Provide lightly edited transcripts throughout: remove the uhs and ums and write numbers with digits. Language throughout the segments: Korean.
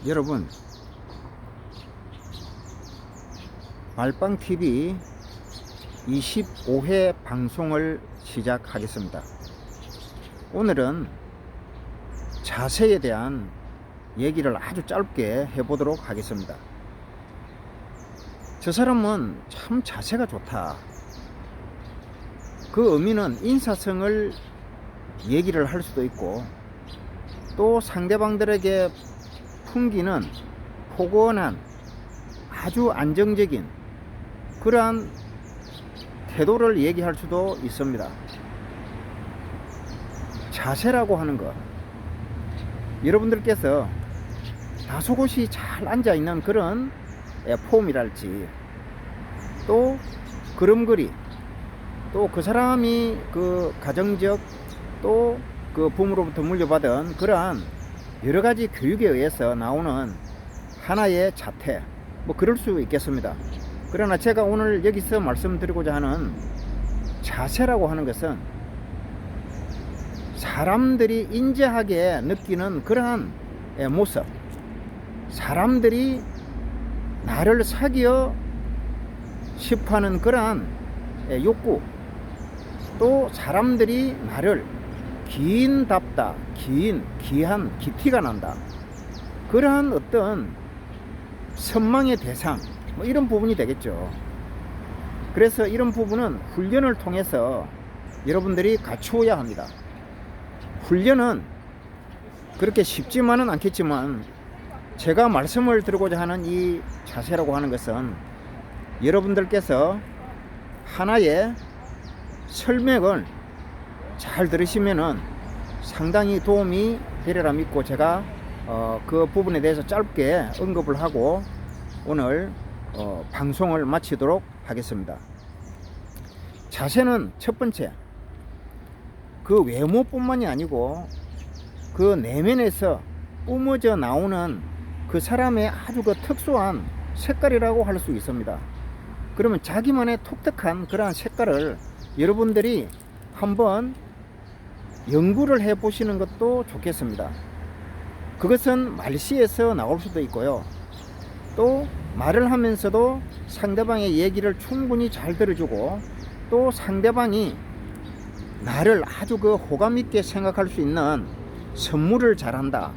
여러분, 말빵TV 25회 방송을 시작하겠습니다. 오늘은 자세에 대한 얘기를 아주 짧게 해보도록 하겠습니다. 저 사람은 참 자세가 좋다. 그 의미는 인사성을 얘기를 할 수도 있고, 또 상대방들에게 풍기는 포근한 아주 안정적인 그러한 태도를 얘기할 수도 있습니다. 자세라고 하는 것, 여러분들께서 다소곳이 잘 앉아있는 그런 폼이랄지, 또 걸음걸이, 또 그 사람이 그 가정적, 또 그 부모로부터 물려받은 그러한 여러가지 교육에 의해서 나오는 하나의 자태, 뭐 그럴 수 있겠습니다. 그러나 제가 오늘 여기서 말씀드리고자 하는 자세라고 하는 것은 사람들이 인자하게 느끼는 그러한 모습, 사람들이 나를 사귀어 싶어하는 그러한 욕구, 또 사람들이 나를 기인답다, 귀한, 기티가 난다, 그러한 어떤 선망의 대상, 뭐 이런 부분이 되겠죠. 그래서 이런 부분은 훈련을 통해서 여러분들이 갖추어야 합니다. 훈련은 그렇게 쉽지만은 않겠지만, 제가 말씀을 드리고자 하는 이 자세라고 하는 것은 여러분들께서 하나의 설명을 잘 들으시면은 상당히 도움이 되리라 믿고, 제가 그 부분에 대해서 짧게 언급을 하고 오늘 방송을 마치도록 하겠습니다. 자세는 첫 번째, 그 외모뿐만이 아니고 그 내면에서 뿜어져 나오는 그 사람의 아주 그 특수한 색깔이라고 할 수 있습니다. 그러면 자기만의 독특한 그러한 색깔을 여러분들이 한번 연구를 해 보시는 것도 좋겠습니다. 그것은 말씨에서 나올 수도 있고요, 또 말을 하면서도 상대방의 얘기를 충분히 잘 들어주고, 또 상대방이 나를 아주 그 호감 있게 생각할 수 있는 선물을 잘한다,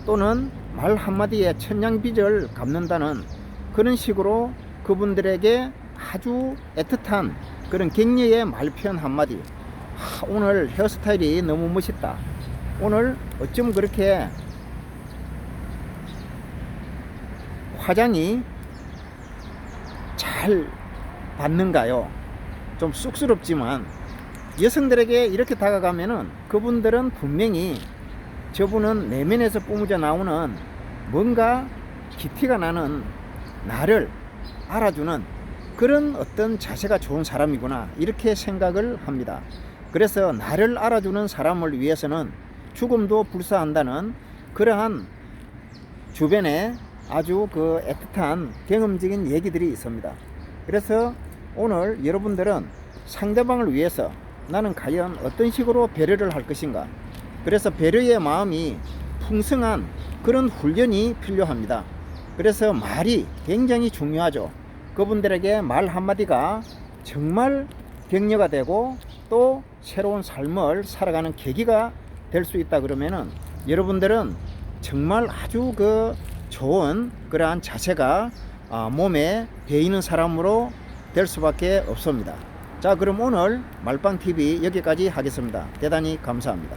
또는 말 한마디에 천냥빚을 갚는다는 그런 식으로 그분들에게 아주 애틋한 그런 격려의 말표현 한마디, 오늘 헤어스타일이 너무 멋있다, 오늘 어쩜 그렇게 화장이 잘 받는가요? 좀 쑥스럽지만 여성들에게 이렇게 다가가면은 그분들은 분명히 저분은 내면에서 뿜어져 나오는 뭔가 기티가 나는, 나를 알아주는 그런 어떤 자세가 좋은 사람이구나, 이렇게 생각을 합니다. 그래서 나를 알아주는 사람을 위해서는 죽음도 불사한다는 그러한 주변에 아주 그 애틋한 경험적인 얘기들이 있습니다. 그래서 오늘 여러분들은 상대방을 위해서 나는 과연 어떤 식으로 배려를 할 것인가, 그래서 배려의 마음이 풍성한 그런 훈련이 필요합니다. 그래서 말이 굉장히 중요하죠. 그분들에게 말 한마디가 정말 격려가 되고, 또 새로운 삶을 살아가는 계기가 될 수 있다 그러면은 여러분들은 정말 아주 그 좋은 그러한 자세가 몸에 배이는 사람으로 될 수밖에 없습니다. 자, 그럼 오늘 말빵TV 여기까지 하겠습니다. 대단히 감사합니다.